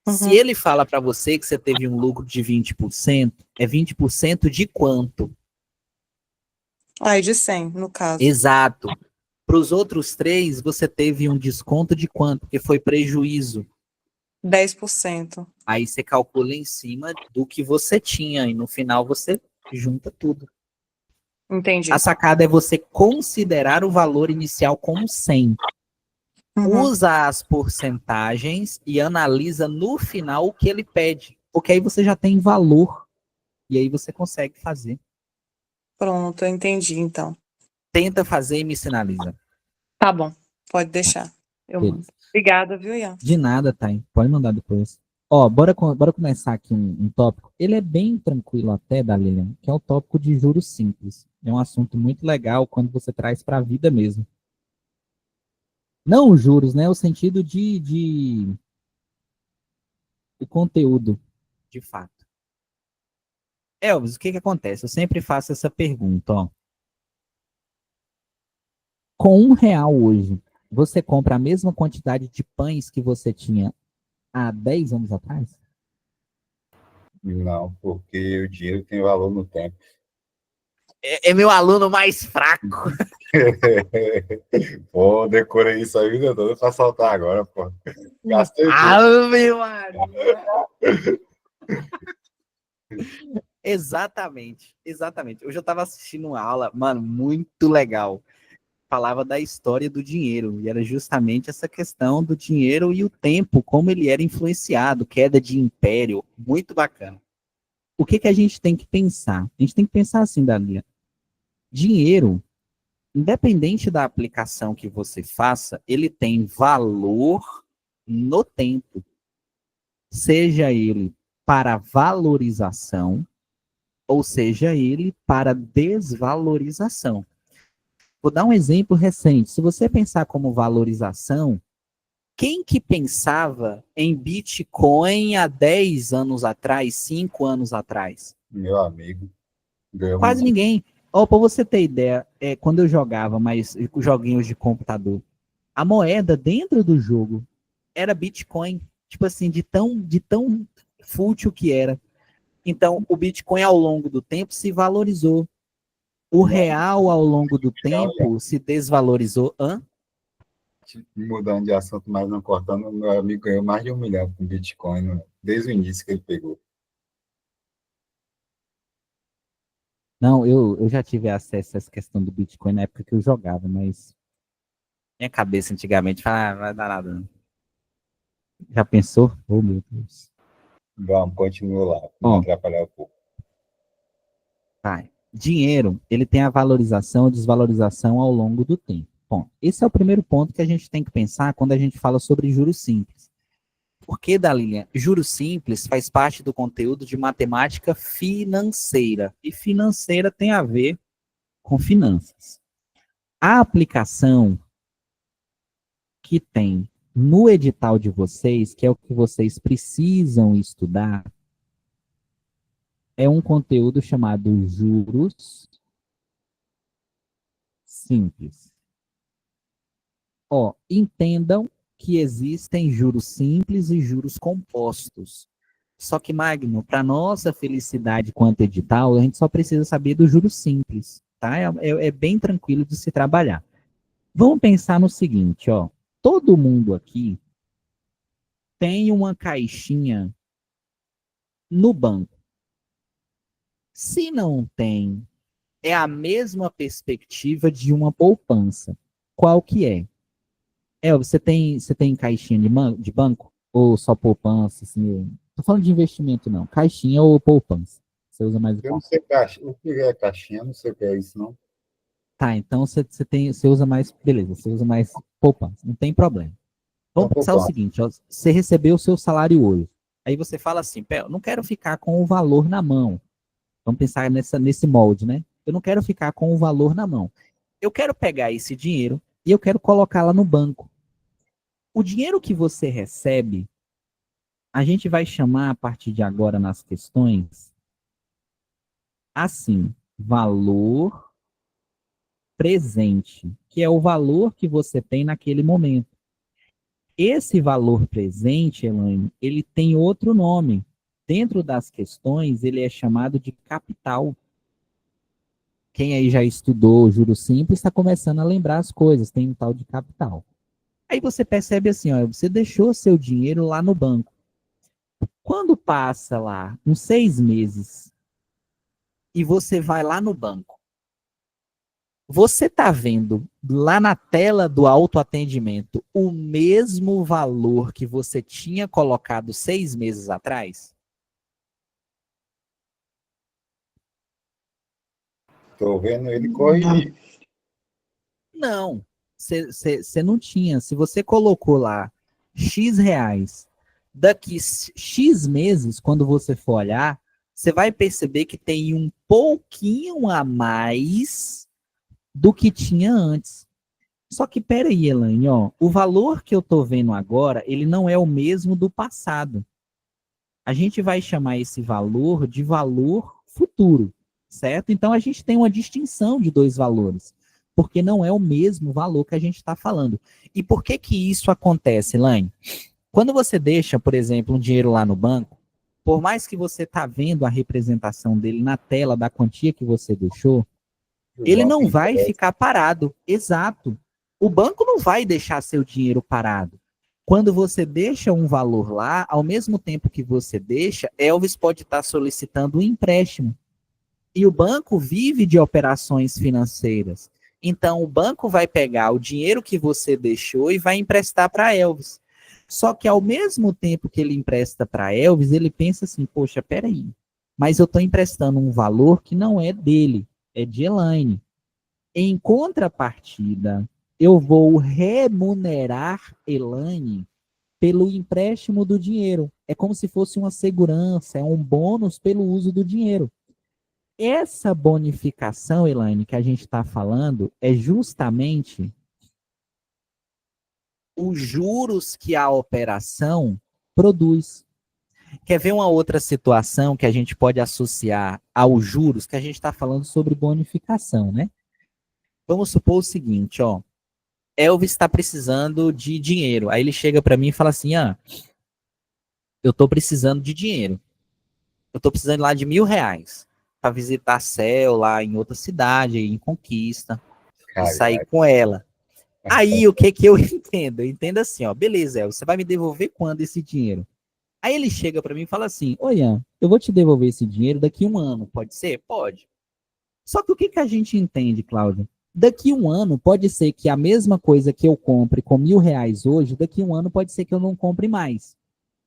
Se Uhum. ele fala para você que você teve um lucro de 20%, é 20% de quanto? Aí de 100, no caso. Exato. Para os outros 3, você teve um desconto de quanto? Porque foi prejuízo. 10%. Aí você calcula em cima do que você tinha e no final você junta tudo. Entendi. A sacada é você considerar o valor inicial como 100. Uhum. Usa as porcentagens e analisa no final o que ele pede. Porque aí você já tem valor. E aí você consegue fazer. Pronto, eu entendi, então. Tenta fazer e me sinaliza. Tá bom, pode deixar. Eu mando. Beleza. Obrigada, viu, Ian? De nada, tá? Pode mandar depois. Ó, bora começar aqui um tópico. Ele é bem tranquilo até, Dalilian, que é o tópico de juros simples. É um assunto muito legal quando você traz para a vida mesmo. Não os juros, né? O sentido de o conteúdo, de fato. Elvis, o que que acontece? Eu sempre faço essa pergunta, ó. Com R$ 1 hoje, você compra a mesma quantidade de pães que você tinha há 10 anos atrás? Não, porque o dinheiro tem valor no tempo. É meu aluno mais fraco. Pô, decorei isso a vida toda pra saltar agora, pô. Gastei tudo. Ave Maria! Exatamente, exatamente. Hoje eu estava assistindo uma aula, mano, muito legal. Falava da história do dinheiro, e era justamente essa questão do dinheiro e o tempo, como ele era influenciado, queda de império, muito bacana. O que que a gente tem que pensar? A gente tem que pensar assim, Dalia. Dinheiro, independente da aplicação que você faça, ele tem valor no tempo. Seja ele para valorização, ou seja ele para desvalorização. Vou dar um exemplo recente. Se você pensar como valorização, quem que pensava em Bitcoin há 10 anos atrás, 5 anos atrás? Meu amigo, ganhou Quase muito. ninguém. Ó, para você ter ideia, quando eu jogava mais joguinhos de computador, a moeda dentro do jogo era Bitcoin. Tipo assim, de tão fútil que era. Então, o Bitcoin, ao longo do tempo, se valorizou. O real, ao longo do tempo, se desvalorizou. Hã? Mudando de assunto, mas não cortando, meu amigo ganhou mais de 1 milhão com Bitcoin, né? Desde o início que ele pegou. Não, eu já tive acesso a essa questão do Bitcoin na época que eu jogava, mas minha cabeça antigamente fala, ah, vai dar nada. Não. Já pensou? Oh, meu Deus. Vamos, continua lá, Ó. não atrapalhar o povo. Vai. Dinheiro, ele tem a valorização e desvalorização ao longo do tempo. Bom, esse é o primeiro ponto que a gente tem que pensar quando a gente fala sobre juros simples. Porque, Dalilian, juros simples faz parte do conteúdo de matemática financeira. E financeira tem a ver com finanças. A aplicação que tem no edital de vocês, que é o que vocês precisam estudar, é um conteúdo chamado juros simples. Ó, entendam que existem juros simples e juros compostos. Só que, Magno, para nossa felicidade quanto edital, a gente só precisa saber do juros simples, tá? É bem tranquilo de se trabalhar. Vamos pensar no seguinte, ó. Todo mundo aqui tem uma caixinha no banco. Se não tem, é a mesma perspectiva de uma poupança. Qual que é? Você tem caixinha de banco? Ou só poupança? Assim, tô falando de investimento, não. Caixinha ou poupança? Você usa mais o Eu não qual? sei o que é caixinha, eu não sei o que é isso, não. Tá, então você usa mais. Beleza, você usa mais poupança. Não tem problema. Vamos Então, pensar o poupança. seguinte: ó, você recebeu o seu salário hoje. Aí você fala assim: Pé, eu não quero ficar com o valor na mão. Vamos pensar nesse molde, né? Eu não quero ficar com o valor na mão. Eu quero pegar esse dinheiro e eu quero colocar lá no banco. O dinheiro que você recebe, a gente vai chamar a partir de agora nas questões assim, valor presente, que é o valor que você tem naquele momento. Esse valor presente, Elaine, ele tem outro nome. Dentro das questões, ele é chamado de capital. Quem aí já estudou juros simples está começando a lembrar as coisas, tem um tal de capital. Aí você percebe assim, ó, você deixou seu dinheiro lá no banco. Quando passa lá uns 6 meses e você vai lá no banco, você está vendo lá na tela do autoatendimento o mesmo valor que você tinha colocado 6 meses atrás? Estou vendo ele corrigir. Não, você não tinha. Se você colocou lá X reais, daqui X meses, quando você for olhar, você vai perceber que tem um pouquinho a mais do que tinha antes. Só que peraí, Elaine, ó, o valor que eu tô vendo agora, ele não é o mesmo do passado. A gente vai chamar esse valor de valor futuro, certo? Então a gente tem uma distinção de dois valores, porque não é o mesmo valor que a gente está falando. E por que que isso acontece, Elaine? Quando você deixa, por exemplo, um dinheiro lá no banco, por mais que você tá vendo a representação dele na tela da quantia que você deixou, ele não vai ficar parado. Exato. O banco não vai deixar seu dinheiro parado. Quando você deixa um valor lá, ao mesmo tempo que você deixa, Elvis pode estar solicitando um empréstimo. E o banco vive de operações financeiras. Então, o banco vai pegar o dinheiro que você deixou e vai emprestar para Elvis. Só que, ao mesmo tempo que ele empresta para Elvis, ele pensa assim, poxa, peraí, mas eu estou emprestando um valor que não é dele, é de Elaine. Em contrapartida, eu vou remunerar Elaine pelo empréstimo do dinheiro. É como se fosse uma segurança, é um bônus pelo uso do dinheiro. Essa bonificação, Elaine, que a gente está falando, é justamente os juros que a operação produz. Quer ver uma outra situação que a gente pode associar aos juros, que a gente está falando sobre bonificação, né? Vamos supor o seguinte, ó. Elvis está precisando de dinheiro. Aí ele chega para mim e fala assim, eu estou precisando de dinheiro. Eu estou precisando lá de R$ 1.000 para visitar a Cel lá em outra cidade, em Conquista, e sair com ela. Aí, o que que eu entendo? Eu entendo assim, ó, beleza, Elvis, você vai me devolver quando esse dinheiro? Aí ele chega para mim e fala assim, oi, Ian, eu vou te devolver esse dinheiro daqui a 1 ano, pode ser? Pode. Só que o que que a gente entende, Cláudia? Daqui a 1 ano, pode ser que a mesma coisa que eu compre com R$ 1.000 hoje, daqui a 1 ano pode ser que eu não compre mais.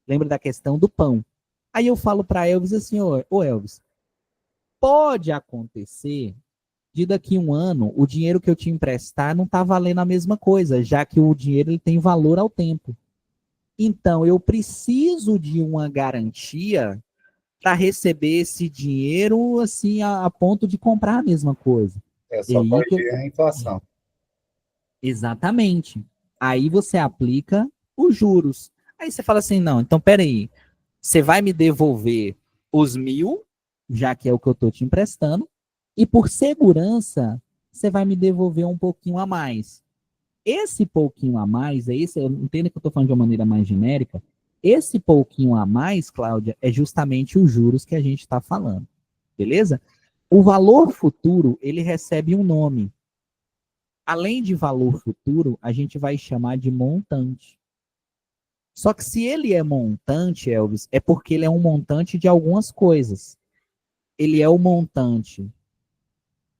Lembra da questão do pão? Aí eu falo para Elvis assim, ô Elvis, pode acontecer de daqui a 1 ano o dinheiro que eu te emprestar não tá valendo a mesma coisa, já que o dinheiro ele tem valor ao tempo. Então, eu preciso de uma garantia para receber esse dinheiro assim a ponto de comprar a mesma coisa. É só corrigir a inflação. Exatamente. Aí você aplica os juros. Aí você fala assim, não, então peraí, você vai me devolver os 1.000, já que é o que eu estou te emprestando, e por segurança, você vai me devolver um pouquinho a mais. Esse pouquinho a mais, eu entendo que eu estou falando de uma maneira mais genérica, esse pouquinho a mais, Cláudia, é justamente os juros que a gente está falando, beleza? O valor futuro, ele recebe um nome. Além de valor futuro, a gente vai chamar de montante. Só que se ele é montante, Elvis, é porque ele é um montante de algumas coisas. Ele é o montante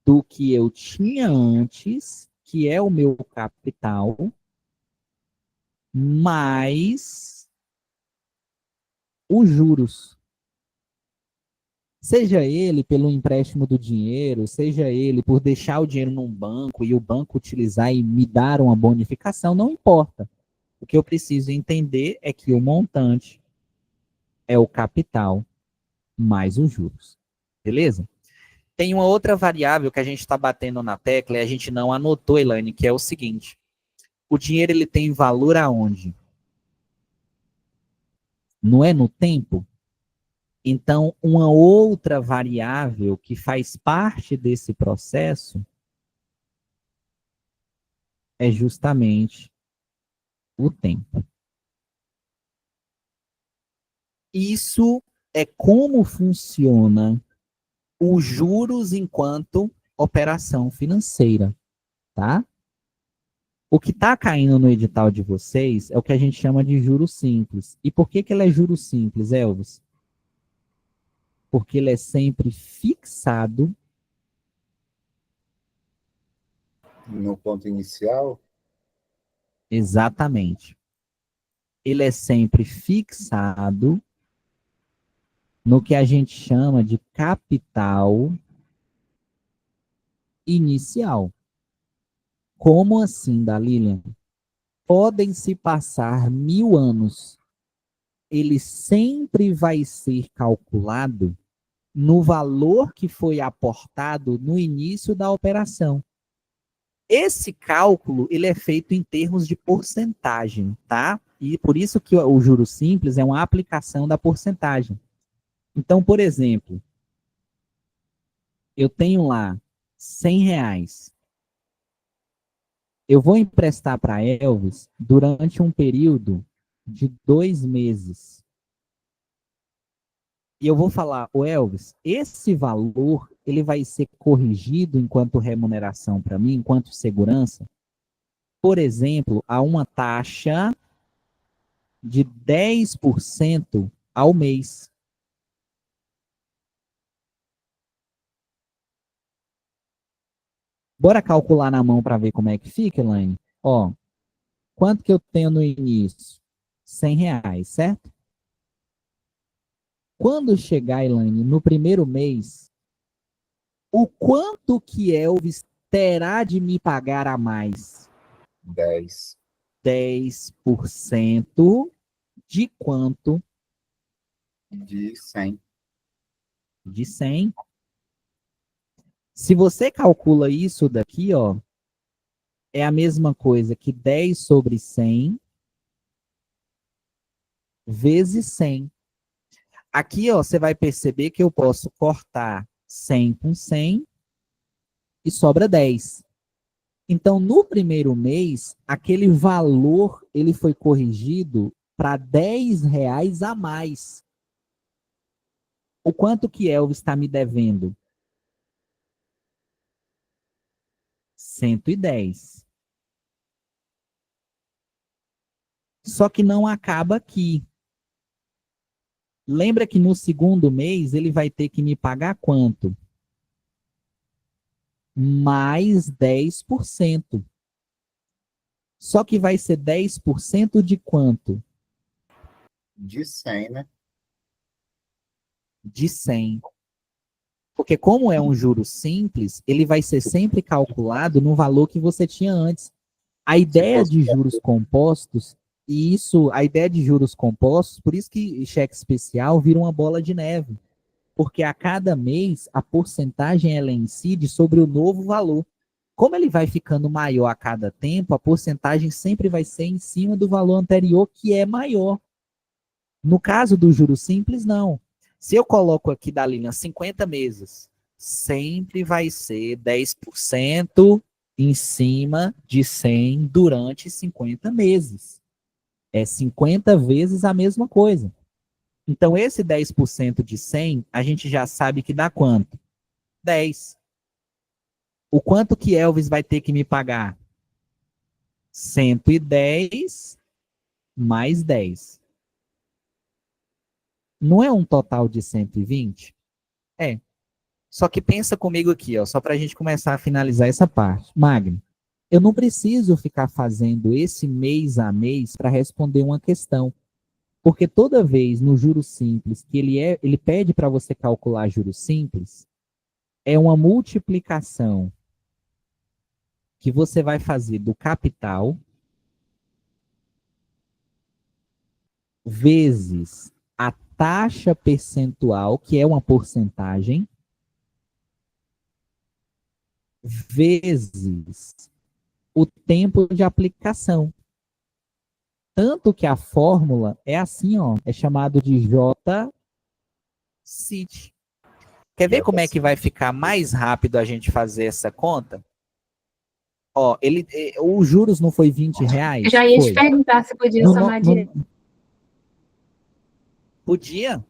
do que eu tinha antes, que é o meu capital, mais os juros. Seja ele pelo empréstimo do dinheiro, seja ele por deixar o dinheiro num banco e o banco utilizar e me dar uma bonificação, não importa. O que eu preciso entender é que o montante é o capital mais os juros. Beleza? Tem uma outra variável que a gente está batendo na tecla e a gente não anotou, Elaine, que é o seguinte. O dinheiro ele tem valor aonde? Não é no tempo? Então, uma outra variável que faz parte desse processo é justamente o tempo. Isso é como funciona os juros enquanto operação financeira, tá? O que está caindo no edital de vocês é o que a gente chama de juros simples. E por que que ele é juros simples, Elvis? Porque ele é sempre fixado No ponto inicial, exatamente. Ele é sempre fixado no que a gente chama de capital inicial. Como assim, Dalilian? Podem se passar 1000 anos. Ele sempre vai ser calculado no valor que foi aportado no início da operação. Esse cálculo, ele é feito em termos de porcentagem, tá? E por isso que o juros simples é uma aplicação da porcentagem. Então, por exemplo, eu tenho lá R$ 100. Eu vou emprestar para Elvis durante um período de 2 meses. E eu vou falar, ô Elvis, esse valor ele vai ser corrigido enquanto remuneração para mim, enquanto segurança, por exemplo, a uma taxa de 10% ao mês. Bora calcular na mão para ver como é que fica, Elaine? Ó, quanto que eu tenho no início? R$ 100, certo? Quando chegar, Elaine, no primeiro mês, o quanto que Elvis terá de me pagar a mais? 10. 10% de quanto? De 100. De 100. Se você calcula isso daqui, ó, é a mesma coisa que 10 sobre 100 vezes 100. Aqui, ó, você vai perceber que eu posso cortar 100 com 100 e sobra 10. Então, no primeiro mês, aquele valor ele foi corrigido para R$ 10 a mais. O quanto que Elvis está me devendo? 110. Só que não acaba aqui. Lembra que no segundo mês ele vai ter que me pagar quanto? Mais 10%. Só que vai ser 10% de quanto? De 100, né? De 100. Porque como é um juro simples, ele vai ser sempre calculado no valor que você tinha antes. A ideia de juros compostos, e isso, a ideia de juros compostos, por isso que cheque especial vira uma bola de neve. Porque a cada mês, a porcentagem ela incide sobre o novo valor. Como ele vai ficando maior a cada tempo, a porcentagem sempre vai ser em cima do valor anterior, que é maior. No caso do juro simples, não. Se eu coloco aqui da linha 50 meses, sempre vai ser 10% em cima de 100 durante 50 meses. É 50 vezes a mesma coisa. Então, esse 10% de 100, a gente já sabe que dá quanto? 10. O quanto que Elvis vai ter que me pagar? 110 mais 10. Não é um total de 120? É. Só que pensa comigo aqui, ó, só para a gente começar a finalizar essa parte. Magno, eu não preciso ficar fazendo esse mês a mês para responder uma questão. Porque toda vez no juros simples que ele pede para você calcular juros simples, é uma multiplicação que você vai fazer do capital vezes a taxa percentual, que é uma porcentagem, vezes o tempo de aplicação. Tanto que a fórmula é assim, ó, é chamado de J-CIT. Quer ver como é que vai ficar mais rápido a gente fazer essa conta? Ó, os juros não foi R$ 20? Eu já ia Foi. te perguntar se podia No- somar no- direto. Podia?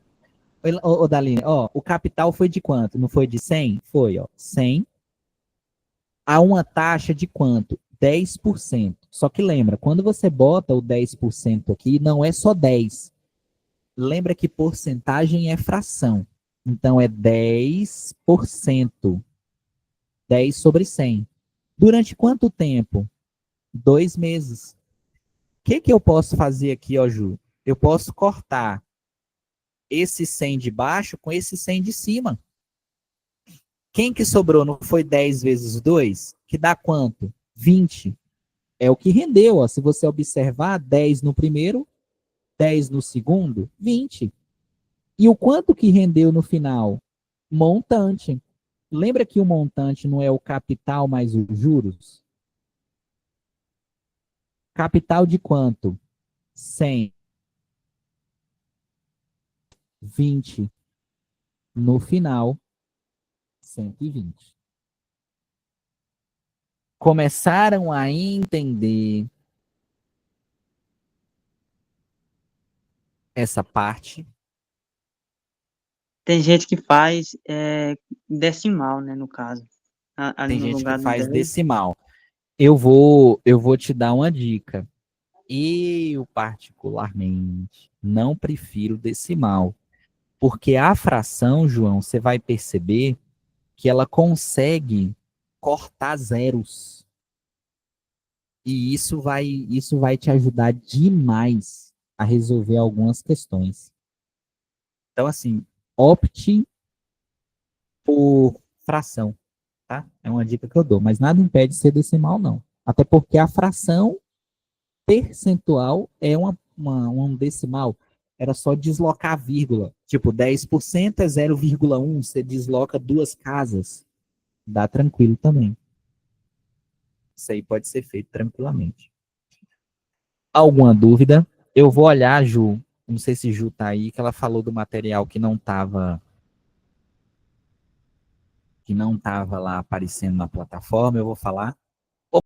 Ô, Daline, ó, o capital foi de quanto? Não foi de 100? Foi, ó, 100. A uma taxa de quanto? 10%. Só que lembra, quando você bota o 10% aqui, não é só 10. Lembra que porcentagem é fração. Então, é 10%. 10 sobre 100. Durante quanto tempo? 2 meses. O que eu posso fazer aqui, ó, Ju? Eu posso cortar esse 100 de baixo com esse 100 de cima. O Quem que sobrou não foi 10 vezes 2? Que dá quanto? 20. É o que rendeu, ó. Se você observar, 10 no primeiro, 10 no segundo, 20. E o quanto que rendeu no final? Montante. Lembra que o montante não é o capital mais os juros? Capital de quanto? 100. 20. No final, 120. Começaram a entender essa parte. Tem gente que faz decimal, né, no caso. Ali Tem no gente que lugar do faz 10. decimal. Eu vou te dar uma dica. Eu, particularmente, não prefiro decimal. Porque a fração, João, você vai perceber que ela consegue cortar zeros. E isso vai te ajudar demais a resolver algumas questões. Então, assim, opte por fração, tá? É uma dica que eu dou, mas nada impede de ser decimal, não. Até porque a fração percentual é um decimal. Era só deslocar a vírgula. Tipo, 10% é 0,1, você desloca 2 casas. Dá tranquilo também. Isso aí pode ser feito tranquilamente. Alguma dúvida? Eu vou olhar, Ju. Não sei se Ju tá aí, que ela falou do material que não estava lá aparecendo na plataforma. Eu vou falar.